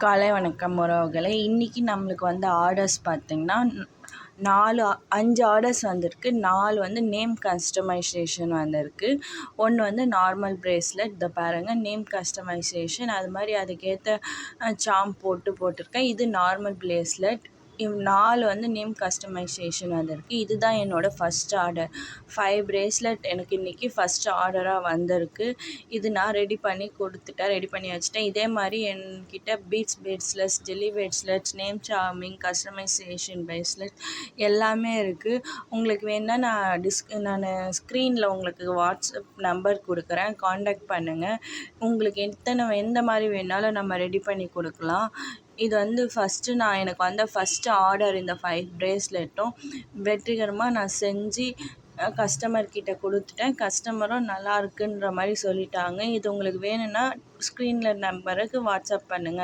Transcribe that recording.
காலை வணக்கம் உறவுகளே. இன்றைக்கி நம்மளுக்கு ஆர்டர்ஸ் பார்த்திங்கன்னா 5 ஆர்டர்ஸ் வந்திருக்கு. 4 நேம் கஸ்டமைசேஷன் வந்திருக்கு. ஒன்று நார்மல் பிரேஸ்லெட், இதை பாருங்கள், நேம் கஸ்டமைசேஷன், அது மாதிரி அதுக்கேற்ற சாம் போட்டிருக்கேன். இது நார்மல் பிரேஸ்லெட். 4 நேம் கஸ்டமைசேஷன் வந்திருக்கு. இதுதான் என்னோடய ஃபஸ்ட் ஆர்டர். 5 பிரேஸ்லெட் எனக்கு இன்றைக்கி ஃபஸ்ட் ஆர்டராக வந்திருக்கு. இது நான் ரெடி பண்ணி வச்சுட்டேன். இதே மாதிரி என்கிட்ட beads bracelets, jelly bracelets, name charming, customization bracelet எல்லாமே இருக்குது. உங்களுக்கு வேணுன்னா நான் ஸ்க்ரீனில் உங்களுக்கு வாட்ஸ்அப் நம்பர் கொடுக்குறேன், காண்டாக்ட் பண்ணுங்கள். உங்களுக்கு எந்த மாதிரி வேணாலும் நம்ம ரெடி பண்ணி கொடுக்கலாம். இது ஃபஸ்ட்டு எனக்கு ஃபஸ்ட்டு ஆர்டர். இந்த 5 பிரேஸ்லெட்டும் வெற்றிகரமாக நான் செஞ்சு கஸ்டமர்கிட்ட கொடுத்துட்டேன். கஸ்டமரும் நல்லா இருக்குன்ற மாதிரி சொல்லிட்டாங்க. இது உங்களுக்கு வேணும்னா ஸ்க்ரீனில் நம்பருக்கு வாட்ஸ்அப் பண்ணுங்கள்.